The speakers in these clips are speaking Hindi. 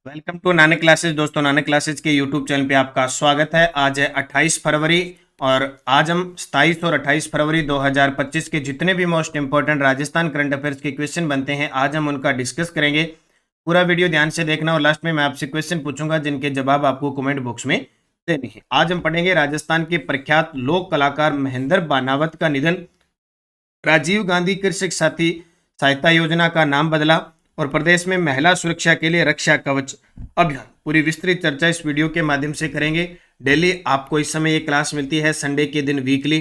Welcome to Nanak classes. दोस्तों, नानक क्लासेस के यूट्यूब चैनल पे आपका स्वागत है। आज है 28 फरवरी और आज हम 27 और 28 फरवरी 2025 के जितने भी most important Rajasthan current affairs के क्वेश्चन बनते हैं आज हम उनका डिस्कस करेंगे। पूरा वीडियो ध्यान से देखना और लास्ट में मैं आपसे क्वेश्चन पूछूंगा जिनके जवाब आपको कमेंट बॉक्स में देने हैं। आज हम पढ़ेंगे राजस्थान के प्रख्यात लोक कलाकार महेंद्र बानावत का निधन, राजीव गांधी कृषक साथी सहायता योजना का नाम बदला और प्रदेश में महिला सुरक्षा के लिए रक्षा कवच अभियान। पूरी विस्तृत चर्चा इस वीडियो के माध्यम से करेंगे। डेली आपको इस समय ये क्लास मिलती है, संडे के दिन वीकली।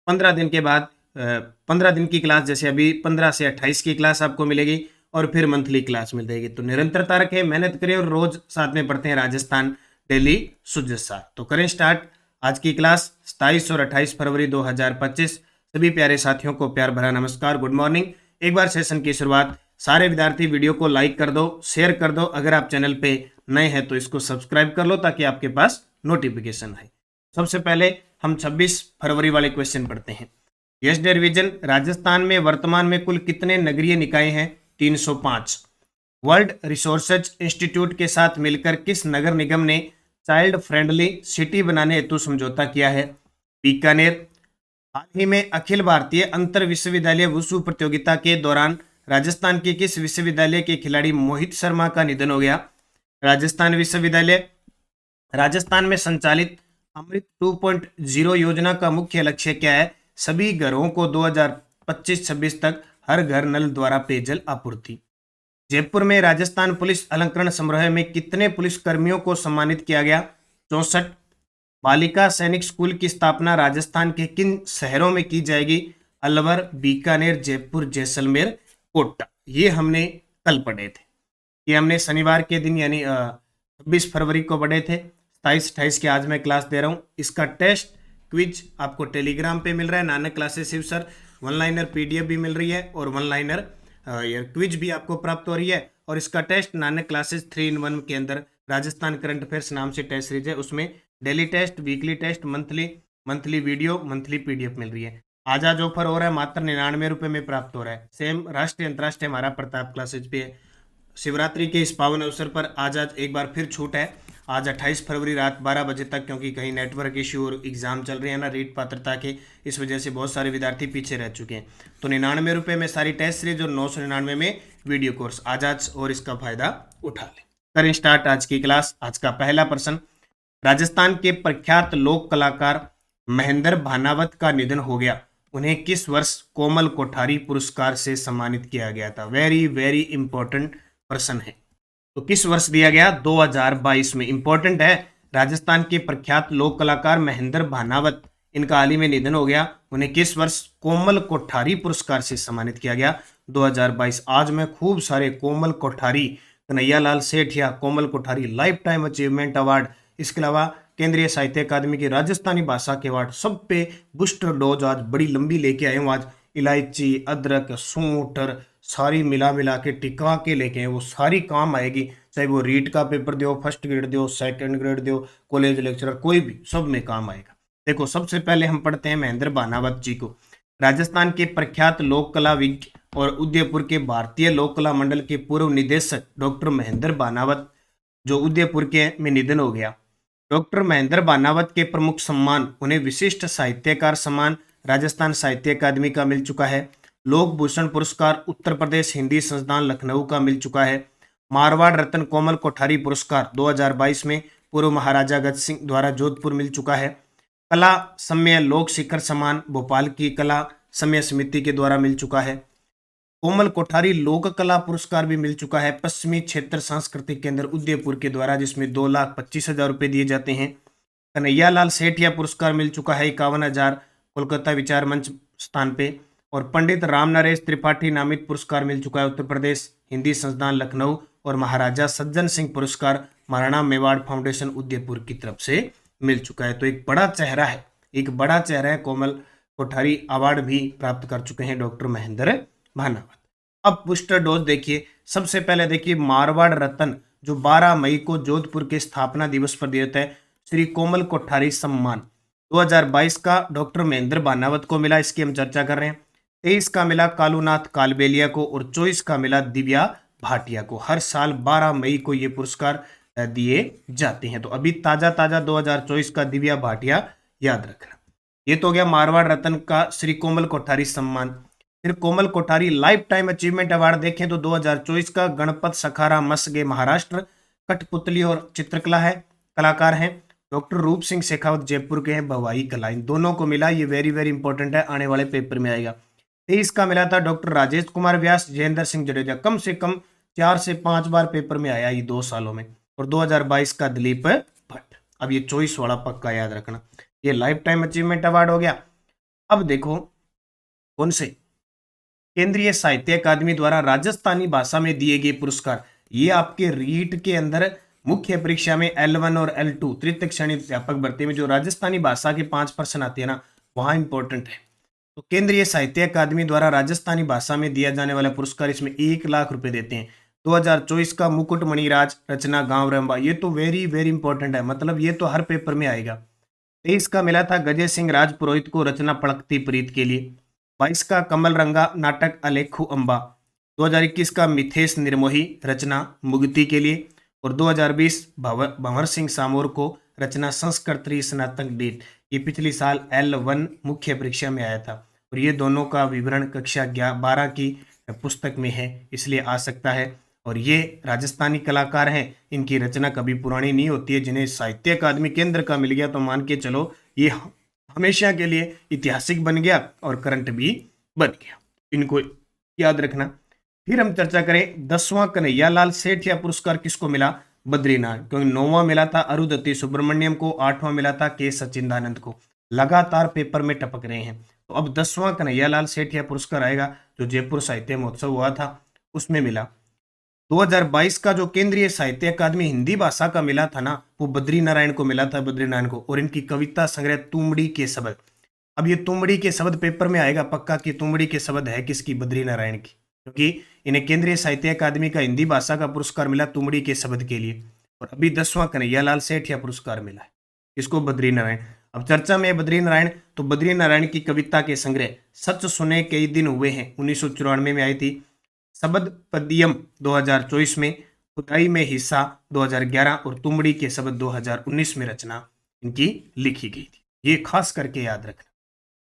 15 दिन के बाद 15 दिन की क्लास, जैसे अभी 15 से 28 की क्लास आपको मिलेगी और फिर मंथली क्लास मिल जाएगी। तो निरंतरता रखें, मेहनत करें और रोज साथ में पढ़ते हैं राजस्थान डेली सुजसा। तो करें स्टार्ट आज की क्लास 27 और 28 फरवरी 2025। सभी प्यारे साथियों को प्यार भरा नमस्कार, गुड मॉर्निंग। एक बार सेशन की शुरुआत, सारे विद्यार्थी वीडियो को लाइक कर दो, शेयर कर दो। अगर आप चैनल पे नए हैं तो इसको सब्सक्राइब कर लो ताकि आपके पास नोटिफिकेशन आए। सबसे पहले हम 26 फरवरी वाले क्वेश्चन पढ़ते हैं। यस रिवीजन, राजस्थान में वर्तमान में कुल कितने नगरीय निकाय हैं? 305। वर्ल्ड रिसोर्सेज इंस्टीट्यूट के साथ मिलकर किस नगर निगम ने चाइल्ड फ्रेंडली सिटी बनाने हेतु समझौता किया है? बीकानेर। हाल ही में अखिल भारतीय अंतर विश्वविद्यालय वुशु प्रतियोगिता के दौरान राजस्थान के किस विश्वविद्यालय के खिलाड़ी मोहित शर्मा का निधन हो गया? राजस्थान विश्वविद्यालय। राजस्थान में संचालित अमृत 2.0 योजना का मुख्य लक्ष्य क्या है? सभी घरों को 2025-26 तक हर घर नल द्वारा पेयजल आपूर्ति। जयपुर में राजस्थान पुलिस अलंकरण समारोह में कितने पुलिस कर्मियों को सम्मानित किया गया? 64। बालिका सैनिक स्कूल की स्थापना राजस्थान के किन शहरों में की जाएगी? अलवर, बीकानेर, जयपुर, जैसलमेर, कोटा। ये हमने कल पढ़े थे। ये हमने शनिवार के दिन यानी 26 फरवरी को पढ़े थे। 27-28 के आज मैं क्लास दे रहा हूँ। इसका टेस्ट क्विज आपको टेलीग्राम पे मिल रहा है, Nanak classes Shiv sir. One liner PDF भी मिल रही है और वन लाइनर क्विज भी आपको प्राप्त हो रही है। और इसका टेस्ट नानक क्लासेस 3 in 1 के अंदर राजस्थान करंट अफेयर्स नाम से टेस्ट सीरीज है। उसमें daily test, weekly test, monthly video, monthly PDF मिल रही है। आज ऑफर हो रहा है, मात्र 99 रुपए में प्राप्त हो रहा है। सेम राष्ट्रीय अंतर्राष्ट्रीय हमारा प्रताप क्लासेज पे है। शिवरात्रि के इस पावन अवसर पर आज एक बार फिर छूट है। आज 28 फरवरी रात 12 बजे तक, क्योंकि कहीं नेटवर्क इश्यू और एग्जाम चल रहे हैं ना रीट पात्रता के, इस वजह से बहुत सारे विद्यार्थी पीछे रह चुके हैं। तो 99 रुपये में सारी टेस्ट सीरीज और 999 में वीडियो कोर्स। आज और इसका फायदा उठा लें। करें स्टार्ट आज की क्लास। आज का पहला प्रश्न, राजस्थान के प्रख्यात लोक कलाकार महेंद्र भानावत का निधन हो गया, उन्हें किस वर्ष कोमल कोठारी पुरस्कार से सम्मानित किया गया था? वेरी वेरी इंपॉर्टेंट प्रश्न है। तो किस वर्ष दिया गया? 2022 में। इंपॉर्टेंट है। राजस्थान के प्रख्यात लोक कलाकार महेंद्र भानावत, इनका हाल ही में निधन हो गया, उन्हें किस वर्ष कोमल कोठारी पुरस्कार से सम्मानित किया गया? 2022। आज मैं खूब सारे Komal Kothari, Kanhaiyalal Sethia Komal Kothari lifetime achievement award, इसके अलावा केंद्रीय साहित्य अकादमी की राजस्थानी भाषा के अवार्ड, सब पे बूस्टर डोज आज बड़ी लंबी लेके आए हूँ। आज इलायची, अदरक, सूंठ सारी मिला के टिका के लेके आए, वो सारी काम आएगी। चाहे वो रीट का पेपर दो, फर्स्ट ग्रेड दो, सेकंड ग्रेड दो, कॉलेज लेक्चरर, कोई भी, सब में काम आएगा। देखो, सबसे पहले हम पढ़ते हैं महेंद्र भानावत जी को। राजस्थान के प्रख्यात लोक कलाविद और उदयपुर के भारतीय लोक कला मंडल के पूर्व निदेशक डॉक्टर महेंद्र भानावत, जो उदयपुर के में निधन हो गया। डॉक्टर महेंद्र भानावत के प्रमुख सम्मान, उन्हें विशिष्ट साहित्यकार सम्मान राजस्थान साहित्य अकादमी का मिल चुका है। लोक भूषण पुरस्कार उत्तर प्रदेश हिंदी संस्थान लखनऊ का मिल चुका है। मारवाड़ रत्न कोमल कोठारी पुरस्कार 2022 में पूर्व महाराजा अगत सिंह द्वारा जोधपुर मिल चुका है। कला सम्मेलन लोक शिखर सम्मान भोपाल की कला सम्मेलन समिति के द्वारा मिल चुका है। कोमल कोठारी लोक कला पुरस्कार भी मिल चुका है पश्चिमी क्षेत्र सांस्कृतिक केंद्र उदयपुर के द्वारा, जिसमें 2,25,000 रुपये दिए जाते हैं। कन्हैयालाल सेठिया पुरस्कार मिल चुका है 51,000 कोलकाता विचार मंच स्थान पे। और पंडित राम नरेश त्रिपाठी नामित पुरस्कार मिल चुका है उत्तर प्रदेश हिंदी संस्थान लखनऊ। और महाराजा सज्जन सिंह पुरस्कार महाराणा मेवाड़ फाउंडेशन उदयपुर की तरफ से मिल चुका है। तो एक बड़ा चेहरा है, कोमल कोठारी अवार्ड भी प्राप्त कर चुके हैं डॉक्टर महेंद्र भानावत। अब बूस्टर डोज देखिए। सबसे पहले देखिए, मारवाड़ रत्न जो 12 मई को जोधपुर के स्थापना दिवस पर दिया जाता है, श्री कोमल कोठारी सम्मान 2022 का डॉक्टर महेंद्र भानावत को मिला। इसकी हम चर्चा कर रहे हैं। 23 का मिला कालूनाथ कालबेलिया को और 24 का मिला दिव्या भाटिया को। हर साल 12 मई को ये पुरस्कार दिए जाते हैं। तो अभी ताजा ताजा 2024 का दिव्या भाटिया याद रखना। ये तो हो गया मारवाड़ रत्न का श्री कोमल कोठारी सम्मान। फिर Komal Kothari lifetime achievement award देखें तो 2024 का गणपत सखारा मसगे महाराष्ट्र, कठपुतली और चित्रकला है, कलाकार हैं। डॉक्टर रूप सिंह शेखावत जयपुर के हैं, भवाई कला, इन दोनों को मिला। ये वेरी वेरी इंपॉर्टेंट है, आने वाले पेपर में आएगा। 23 का मिला था डॉक्टर राजेश कुमार व्यास, जयेंद्र सिंह जडेजा। कम से कम 4 से 5 बार पेपर में आया ये 2 सालों में। और 2022 का दिलीप भट्ट। अब ये 24 वाला पक्का याद रखना। ये लाइफ टाइम अचीवमेंट अवार्ड हो गया। अब देखो कौन से केंद्रीय साहित्य अकादमी द्वारा राजस्थानी भाषा में दिए गए पुरस्कार। ये आपके रीट के अंदर मुख्य परीक्षा में L1 और L2 तृतीय श्रेणी अध्यापक भर्ती में जो राजस्थानी भाषा के 5 प्रश्न आते हैं ना, वहां इंपॉर्टेंट है। तो केंद्रीय साहित्य अकादमी द्वारा राजस्थानी भाषा में दिया जाने वाला पुरस्कार, इसमें 1 लाख रुपए देते हैं। 2024 का मुकुट मणिराज, रचना गांव रंबा। ये तो वेरी वेरी इंपॉर्टेंट है, मतलब ये तो हर पेपर में आएगा। 23 का मिला था गजय सिंह राजपुरोहित को, रचना पड़कती प्रीत के लिए। 22 का कमल रंगा, नाटक अलेखु अंबा। 2021 का मिथेश निर्मोही, रचना मुगती के लिए। और 2020 भंवर सिंह सामोर को, रचना संस्कृत स्नातक डेट। ये पिछली साल L1 मुख्य परीक्षा में आया था। और ये दोनों का विवरण कक्षा 12 की पुस्तक में है, इसलिए आ सकता है। और ये राजस्थानी कलाकार हैं, इनकी रचना कभी पुरानी नहीं होती है। जिन्हें साहित्य अकादमी केंद्र का मिल गया तो मान के चलो ये हमेशा के लिए ऐतिहासिक बन गया और करंट भी बन गया, इनको याद रखना। फिर हम चर्चा करें 10वां कन्हैयालाल सेठिया पुरस्कार किसको मिला, बद्रीनाथ। क्योंकि 9वां मिला था अरुंधति सुब्रमण्यम को, 8वां मिला था के सच्चिदानंद को। लगातार पेपर में टपक रहे हैं। तो अब 10वां कन्हैयालाल सेठिया पुरस्कार आएगा, जो जयपुर साहित्य महोत्सव हुआ था उसमें मिला। 2022 का जो केंद्रीय साहित्य अकादमी हिंदी भाषा का मिला था ना, वो बद्री नारायण को मिला था, बद्रीनारायण को। और इनकी कविता संग्रह तुमड़ी के शब्द। अब ये तुमड़ी के शब्द पेपर में आएगा पक्का कि तुमड़ी के शब्द है किसकी, बद्री नारायण की। क्योंकि इन्हें केंद्रीय साहित्य अकादमी का हिंदी भाषा का पुरस्कार मिला तुमड़ी के शब्द के लिए। और अभी 10वां कन्हैयालाल सेठिया पुरस्कार मिला है, इसको बद्री नारायण। अब चर्चा में बद्री नारायण, तो बद्री नारायण की कविता के संग्रह सच सुने कई दिन हुए हैं 1994 में आई थी, शब्द पद्यम 2024 में, खुदाई में हिस्सा 2011 और तुमड़ी के शब्द 2019 में रचना इनकी लिखी गई थी। ये खास करके याद रखना,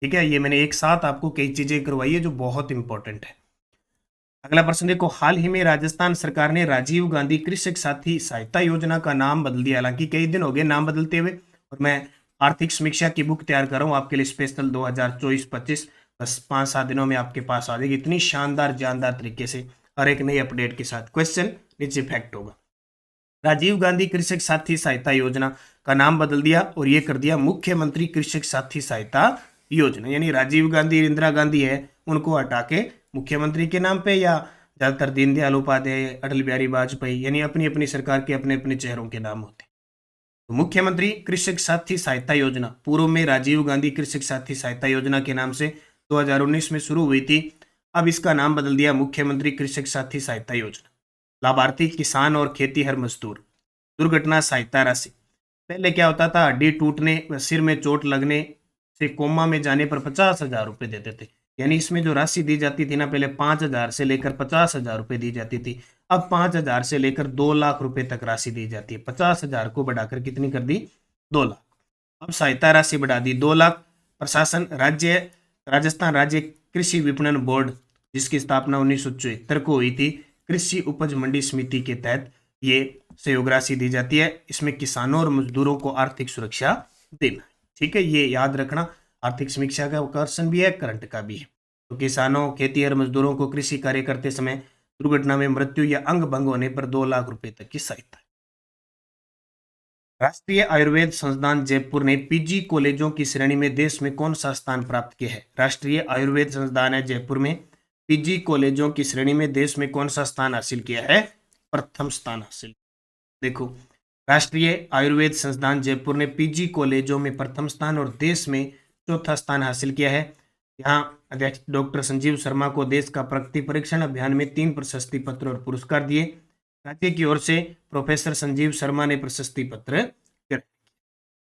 ठीक है। ये मैंने एक साथ आपको कई चीजें करवाई है जो बहुत इंपॉर्टेंट है। अगला प्रश्न देखो, हाल ही में राजस्थान सरकार ने राजीव गांधी कृषक साथी सहायता योजना का नाम बदल दिया। हालांकि कई दिन हो गए नाम बदलते हुए, और मैं आर्थिक समीक्षा की बुक तैयार कर रहा हूँ आपके लिए स्पेशल 2024-25। बस 5-7 दिनों में आपके पास आ जाएगी, इतनी शानदार जानदार तरीके से हर एक नई अपडेट के साथ। क्वेश्चन नीचे फैक्ट होगा। राजीव गांधी कृषक साथी सहायता योजना का नाम बदल दिया और ये कर दिया मुख्यमंत्री कृषक साथी सहायता योजना। यानी राजीव गांधी, इंदिरा गांधी है, उनको हटा के मुख्यमंत्री के नाम पे, या ज्यादातर दीनदयाल उपाध्याय, अटल बिहारी वाजपेयी, यानी अपनी अपनी सरकार के अपने अपने चेहरों के नाम होते। तो मुख्यमंत्री कृषक साथी सहायता योजना पूर्व में राजीव गांधी कृषक साथी सहायता योजना के नाम से 2019 में शुरू हुई थी। अब इसका नाम बदल दिया मुख्यमंत्री कृषक साथी सहायता योजना। लाभार्थी किसान और खेतीहर मजदूर। दुर्घटना सहायता राशि, पहले क्या होता था, हड्डी टूटने, सिर में चोट लगने से कोमा में जाने पर 50,000 रुपए देते थे। यानी इसमें जो राशि दी जाती थी ना, पहले 5,000 से लेकर 50,000 रुपए दी जाती थी। अब 5,000 से लेकर 2 लाख रुपए तक राशि दी जाती है। 50,000 को बढ़ाकर कितनी कर दी, 2 लाख। अब सहायता राशि बढ़ा दी 2 लाख। प्रशासन, राज्य राजस्थान राज्य कृषि विपणन बोर्ड, जिसकी स्थापना 1974 को हुई थी, कृषि उपज मंडी समिति के तहत ये सहयोग राशि दी जाती है। इसमें किसानों और मजदूरों को आर्थिक सुरक्षा देना, ठीक है, ये याद रखना। आर्थिक समीक्षा का क्वेश्चन भी है, करंट का भी है। तो किसानों, खेतीहर मजदूरों को कृषि कार्य करते समय दुर्घटना में मृत्यु या अंग भंग होने पर 2 लाख रुपए तक की सहायता। राष्ट्रीय आयुर्वेद संस्थान जयपुर ने पीजी कॉलेजों की श्रेणी में देश में कौन सा स्थान प्राप्त किया है। राष्ट्रीय आयुर्वेद संस्थान है जयपुर में, पीजी कॉलेजों की श्रेणी में देश में कौन सा स्थान हासिल किया है, प्रथम स्थान हासिल। देखो, राष्ट्रीय आयुर्वेद संस्थान जयपुर ने पीजी कॉलेजों में प्रथम स्थान और देश में चौथा स्थान हासिल किया है। यहाँ अध्यक्ष डॉक्टर संजीव शर्मा को देश का प्रगति परीक्षण अभियान में 3 प्रशस्ति पत्र और पुरस्कार दिए। राज्य की ओर से प्रोफेसर संजीव शर्मा ने प्रशस्ति पत्र। तो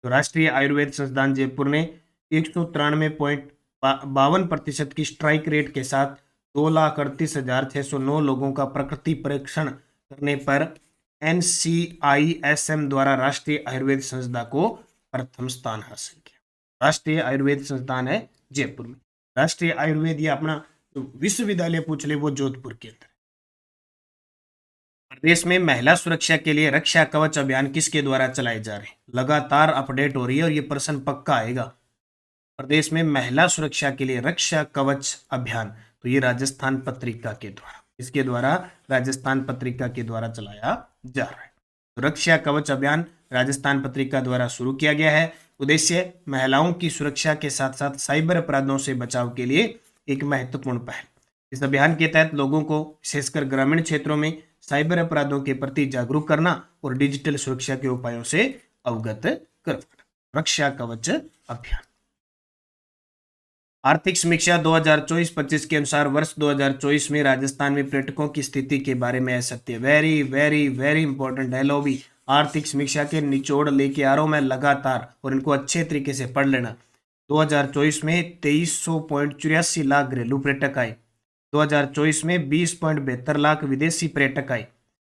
राष्ट्रीय आयुर्वेद संस्थान जयपुर ने 193.52% की स्ट्राइक रेट के साथ 2,38,609 लोगों का प्रकृति परीक्षण करने पर NCISM द्वारा राष्ट्रीय आयुर्वेद संस्था को प्रथम स्थान हासिल किया। राष्ट्रीय आयुर्वेद संस्थान है जयपुर में। राष्ट्रीय आयुर्वेद ये अपना विश्वविद्यालय पूछ ले वो जोधपुर के अंदर। प्रदेश में महिला सुरक्षा के लिए रक्षा कवच अभियान किसके द्वारा चलाए जा रहे हैं? लगातार अपडेट हो रही है और ये प्रश्न पक्का आएगा। प्रदेश में महिला सुरक्षा के लिए रक्षा कवच अभियान, तो ये राजस्थान पत्रिका के द्वारा, इसके द्वारा राजस्थान पत्रिका के द्वारा चलाया जा रहा है। तो रक्षा कवच अभियान राजस्थान पत्रिका द्वारा शुरू किया गया है। उद्देश्य महिलाओं की सुरक्षा के साथ साथ साइबर अपराधों से बचाव के लिए एक महत्वपूर्ण पहल। इस अभियान के तहत लोगों को विशेषकर ग्रामीण क्षेत्रों में साइबर अपराधों के प्रति जागरूक करना और डिजिटल सुरक्षा के उपायों से अवगत करवाना। रक्षा कवच अभियान। आर्थिक समीक्षा 2024-25 के अनुसार वर्ष 2024 में राजस्थान में पर्यटकों की स्थिति के बारे में सत्य वेरी वेरी वेरी इंपॉर्टेंट है। लो भी आर्थिक समीक्षा के निचोड़ लेके आ रहा हूं मैं लगातार, और इनको अच्छे तरीके से पढ़ लेना। 2024 में 2384 लाख घरेलू पर्यटक आए। 2024 में 20.72 लाख विदेशी पर्यटक आए।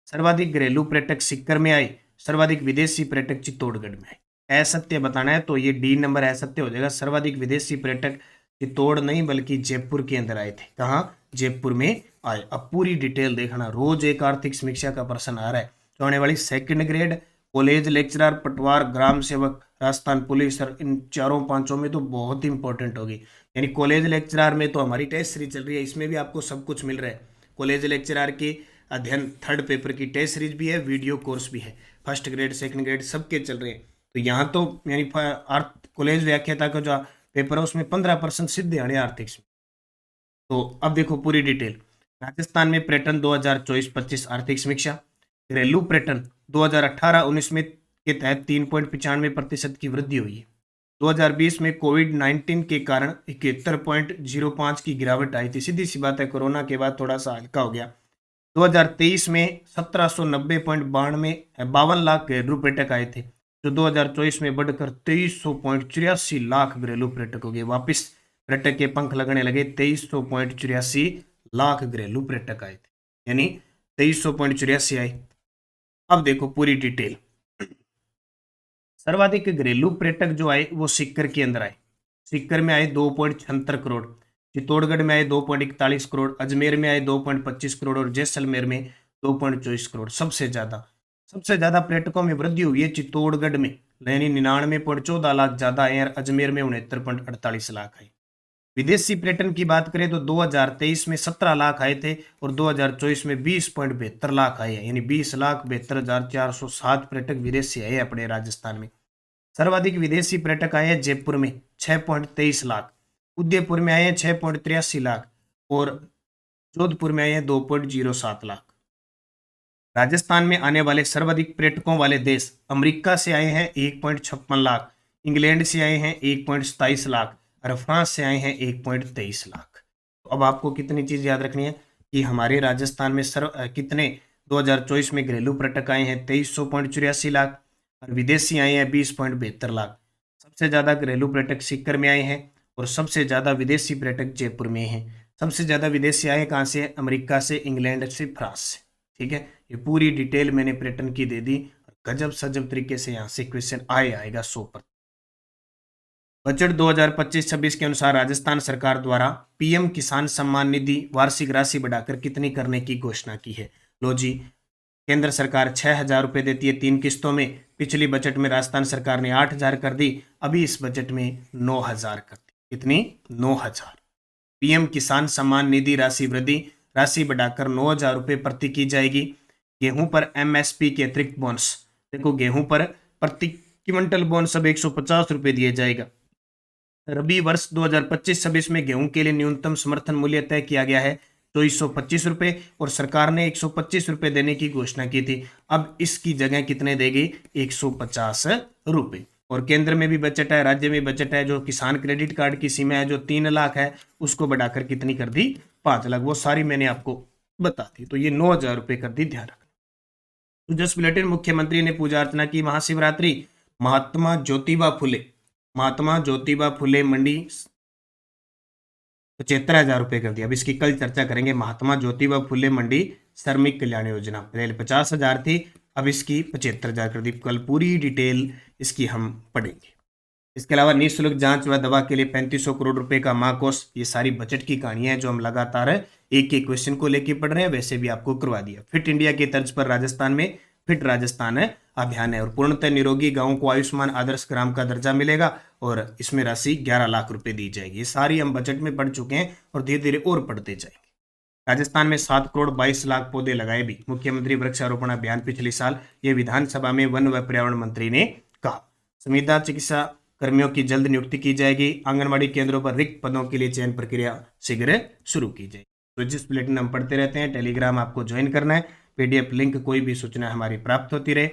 सर्वाधिक घरेलू पर्यटक सीकर में आए, सर्वाधिक विदेशी पर्यटक चित्तौड़गढ़ में आए। असत्य बताना है तो ये डी नंबर असत्य हो जाएगा। सर्वाधिक विदेशी पर्यटक चित्तौड़ नहीं बल्कि जयपुर के अंदर आए थे। कहाँ? जयपुर में आए। अब पूरी डिटेल देखना, रोज एक आर्थिक समीक्षा का प्रश्न आ रहा है। तो आने वाली सेकंड ग्रेड, कॉलेज लेक्चरर, पटवार, ग्राम सेवक, राजस्थान पुलिस, इन चारों पांचों में तो बहुत इंपॉर्टेंट होगी। यानी कॉलेज लेक्चरर में तो हमारी टेस्ट सीरीज चल रही है, इसमें भी आपको सब कुछ मिल रहा है। कॉलेज लेक्चरर की अध्ययन थर्ड पेपर की टेस्ट सीरीज भी है, वीडियो कोर्स भी है, फर्स्ट ग्रेड सेकंड ग्रेड सबके चल रहे हैं। तो यहाँ तो यानी कॉलेज व्याख्याता का जो पेपर है उसमें 15% सीधे आने आर्थिक से। तो अब देखो पूरी डिटेल। राजस्थान में पर्यटन 2024-25 आर्थिक समीक्षा। घरेलू पर्यटन 2018-19 में के तहत 3.95% की वृद्धि हुई है। 2020 में कोविड-19 के कारण 71.05 की गिरावट आई थी। सीधी सी बात है, कोरोना के बाद थोड़ा सा हल्का हो गया। 2023 में 1790.52 लाख घरेलू पर्यटक आए थे, जो 2024 में बढ़कर 2384 लाख घरेलू पर्यटक हो गए। वापिस पर्यटक के पंख लगने लगे। 2384 लाख घरेलू पर्यटक आए थे, यानी 2384 आए। अब देखो पूरी डिटेल। सर्वाधिक घरेलू पर्यटक जो आए वो सीकर के अंदर आए। सीकर में आए 2.76 करोड़, चित्तौड़गढ़ में आए 2.41 करोड़, अजमेर में आए 2.25 करोड़ और जैसलमेर में 2.24 करोड़। सबसे ज्यादा पर्यटकों में वृद्धि हुई है चित्तौड़गढ़ में, यानी 99.14 लाख ज्यादा आए और अजमेर में 69.48 लाख आए। विदेशी पर्यटन की बात करें तो 2023 में 17 लाख आए थे और 2024 में 20.72 लाख आए, यानी 20,72,407 पर्यटक विदेशी आए अपने राजस्थान में। सर्वाधिक विदेशी पर्यटक आए हैं जयपुर में 6.23 लाख, उदयपुर में आए हैं 6.83 लाख और जोधपुर में आए हैं 2.07 लाख। राजस्थान में आने वाले सर्वाधिक पर्यटकों वाले देश अमेरिका से आए हैं 1.56 लाख, इंग्लैंड से आए हैं 1.27 लाख और फ्रांस से आए हैं 1.23 लाख। तो अब आपको कितनी चीज याद रखनी है कि हमारे राजस्थान में कितने 2024 में घरेलू पर्यटक आए हैं 2384 लाख और विदेशी आए हैं 20.72 लाख। सबसे ज्यादा घरेलू पर्यटक सीकर में आए हैं और सबसे ज्यादा विदेशी पर्यटक जयपुर में हैं। सबसे ज्यादा विदेशी आए कहाँ से? अमेरिका से, इंग्लैंड से, फ्रांस से। ठीक है, ये पूरी डिटेल मैंने पर्यटन की दे दी। गजब सजब तरीके से यहाँ से क्वेश्चन आएगा 100%। बजट 2025-26 के अनुसार राजस्थान सरकार द्वारा पीएम किसान सम्मान निधि वार्षिक राशि बढ़ाकर कितनी करने की घोषणा की है? लो जी, केंद्र सरकार 6,000 रुपये देती है 3 किस्तों में। पिछली बजट में राजस्थान सरकार ने 8,000 कर दी, अभी इस बजट में 9,000 कर दी। कितनी? 9,000। पीएम किसान सम्मान निधि राशि बढ़ाकर 9,000 रुपये प्रति की जाएगी। गेहूं पर एमएसपी के अतिरिक्त बोनस, देखो गेहूं पर प्रति क्विंटल बोनस अब 150 रुपये दिया जाएगा। रबी वर्ष 2025-26 में गेहूं के लिए न्यूनतम समर्थन मूल्य तय किया गया है 2425 रुपये और सरकार ने 125 रुपये देने की घोषणा की थी। अब इसकी जगह कितने देगी? 150 रुपये। और केंद्र में भी बजट है, राज्य में बजट है। जो किसान क्रेडिट कार्ड की सीमा है जो 3 लाख है उसको बढ़ाकर कितनी कर दी? 5 लाख। वो सारी मैंने आपको बता दी। तो ये 9,000 रुपये कर दी, ध्यान रखना। तो जस्ट बुलेटिन, मुख्यमंत्री ने पूजा अर्चना की। महाशिवरात्रि महात्मा ज्योतिबा फुले मंडी 75,000 रुपये कर दिया। अब इसकी कल चर्चा करेंगे। महात्मा ज्योतिबा फुले मंडी श्रमिक कल्याण योजना पहले 50,000 थी, अब इसकी 75,000 कर दी। कल पूरी डिटेल इसकी हम पढ़ेंगे। इसके अलावा निःशुल्क जांच व दवा के लिए 3500 करोड़ रुपए का महाकोष। ये सारी बजट की कहानियां हैं जो हम लगातार एक एक क्वेश्चन को लेके पढ़ रहे हैं, वैसे भी आपको करवा दिया। फिट इंडिया की तर्ज पर राजस्थान में फिट राजस्थान अभियान है और पूर्णतः निरोगी गांवों को आयुष्मान आदर्श ग्राम का दर्जा मिलेगा और इसमें राशि 11 लाख रुपए दी जाएगी। ये सारी हम बजट में पढ़ चुके हैं और धीरे धीरे और पढ़ते जाएंगे। राजस्थान में 7 करोड़ 22 लाख पौधे लगाए भी। मुख्यमंत्री वृक्षारोपण अभियान पिछले साल, ये विधानसभा में वन व पर्यावरण मंत्री ने कहा। संविदा चिकित्सा कर्मियों की जल्द नियुक्ति की जाएगी। आंगनबाड़ी केंद्रों पर रिक्त पदों के लिए चयन प्रक्रिया शीघ्र शुरू की जाएगी। तो जिस बुलेटिन हम पढ़ते रहते हैं, टेलीग्राम आपको ज्वाइन करना है। पीडीएफ लिंक कोई भी सूचना हमारी प्राप्त होती रहे।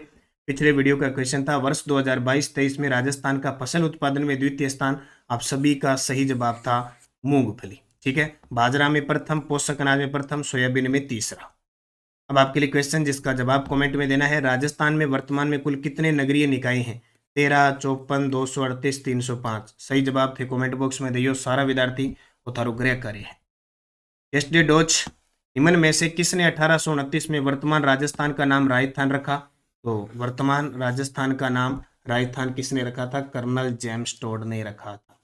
पिछले वीडियो का क्वेश्चन था, वर्ष 2022-23 में राजस्थान का फसल उत्पादन में द्वितीय स्थान। आप सभी का सही जवाब था मूंगफली। ठीक है, बाजरा में प्रथम, पोषक अनाज में प्रथम, सोयाबीन में तीसरा। अब आपके लिए क्वेश्चन जिसका जवाब कमेंट में देना है। राजस्थान में वर्तमान में कुल कितने नगरीय निकाय हैं? 13, 54, 238, 305। सही जवाब थे कमेंट बॉक्स में दियो सारा विद्यार्थी। उतारो गृह कार्य है। एसडी डोच, निम्न में से किसने 1829 में वर्तमान राजस्थान का नाम राजस्थान रखा? तो वर्तमान राजस्थान का नाम राजस्थान किसने रखा था? कर्नल जेम्स टोड ने रखा था।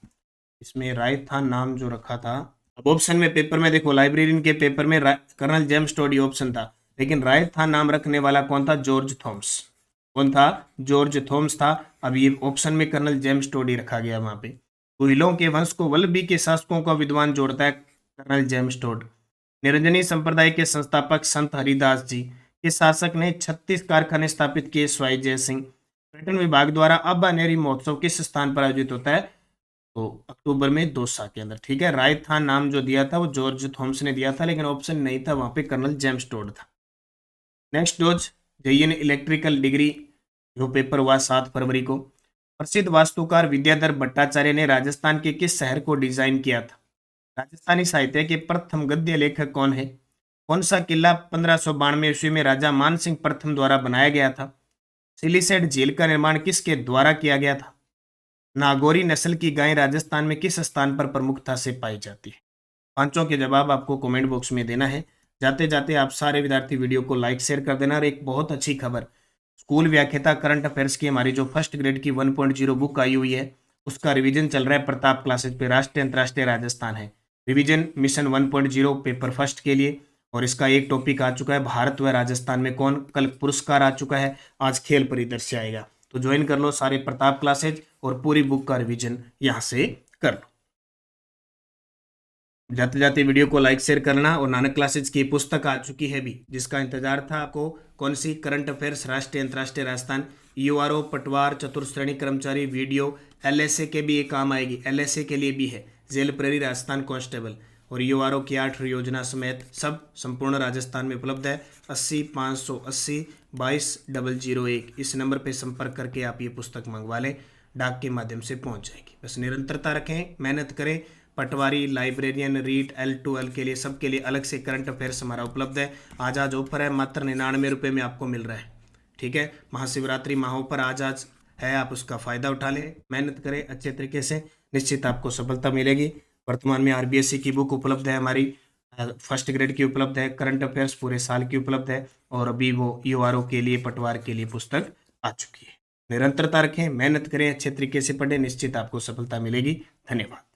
इसमें राजस्थान नाम जो रखा था, अब ऑप्शन में पेपर में देखो, लाइब्रेरियन के पेपर में कर्नल जेम्स टोड ऑप्शन था, लेकिन राजस्थान नाम रखने वाला कौन था? George Thomas. कौन था? जॉर्ज थॉमस था। अब ये ऑप्शन में कर्नल जेम्स टोड ही रखा गया वहां पे। गुहिलों के वंश को वल्लभी के शासकों का विद्वान जोड़ता है कर्नल जेम्स टोड। निरंजनी संप्रदाय के संस्थापक संत हरिदास जी के शासक ने 36 कारखाने स्थापित किए। स्वाई जय सिंह। पर्यटन विभाग द्वारा अब अनेरी महोत्सव किस स्थान पर आयोजित होता है? तो अक्टूबर में दौसा के अंदर। ठीक है, राजस्थान नाम जो दिया था वो जॉर्ज थॉमस ने दिया था, लेकिन ऑप्शन नहीं था वहां पे, कर्नल जेम्स टोड था। Next dose, JEN electrical degree जो पेपर हुआ 7 फरवरी को। प्रसिद्ध वास्तुकार विद्याधर भट्टाचार्य ने राजस्थान के किस शहर को डिजाइन किया था? राजस्थानी साहित्य के प्रथम गद्य लेखक कौन है? कौन सा किला 1592 ईस्वी में राजा मानसिंह प्रथम द्वारा बनाया गया था? सिलीसेट झील का निर्माण किसके द्वारा किया गया था? नागौरी नस्ल की गाय राजस्थान में किस स्थान पर प्रमुखता से पाई जाती है? पांचों के जवाब आपको कमेंट बॉक्स में देना है। जाते जाते आप सारे विद्यार्थी वीडियो को लाइक शेयर कर देना। और एक बहुत अच्छी खबर, स्कूल व्याख्याता करंट अफेयर्स की हमारी जो फर्स्ट ग्रेड की 1.0 बुक आई हुई है, उसका रिवीजन चल रहा है प्रताप क्लासेज पे। राष्ट्रीय अंतर्राष्ट्रीय राजस्थान है, रिवीजन मिशन 1.0 पेपर फर्स्ट के लिए। और इसका एक टॉपिक आ चुका है, भारत व राजस्थान में कौन। कल पुरस्कार आ चुका है, आज खेल परिदृश्य आएगा। तो ज्वाइन कर लो सारे प्रताप क्लासेज और पूरी बुक का रिवीजन यहाँ से कर लो। जाते जाते वीडियो को लाइक शेयर करना। और नानक क्लासेज की पुस्तक आ चुकी है भी, जिसका इंतजार था आपको। कौन सी? करंट अफेयर्स, राष्ट्रीय अंतर्राष्ट्रीय राजस्थान, यूआरओ, पटवार, चतुर्श्रेणी कर्मचारी, वीडियो, एलएसए के भी ये काम आएगी। एलएसए के लिए भी है, जेल प्रहरी, राजस्थान कांस्टेबल। और यूआरओ की 8 योजना समेत सब संपूर्ण राजस्थान में उपलब्ध है। 80 580 22 001 इस नंबर पर संपर्क करके आप ये पुस्तक मंगवा लें, डाक के माध्यम से पहुंच जाएगी। बस निरंतरता रखें, मेहनत करें। पटवारी, लाइब्रेरियन, रीट, L2L के लिए, सबके लिए अलग से करंट अफेयर्स हमारा उपलब्ध है। आज ऑफर है, मात्र 99 रुपये में आपको मिल रहा है। ठीक है, महाशिवरात्रि माह पर आज है, आप उसका फ़ायदा उठा लें। मेहनत करें अच्छे तरीके से, निश्चित आपको सफलता मिलेगी। वर्तमान में RBSE की बुक उपलब्ध है हमारी, फर्स्ट ग्रेड की उपलब्ध है, करंट अफेयर्स पूरे साल की उपलब्ध है, और अभी वो URO के लिए, पटवार के लिए पुस्तक आ चुकी है। निरंतरता रखें, मेहनत करें, अच्छे तरीके से पढ़ें, निश्चित आपको सफलता मिलेगी। धन्यवाद।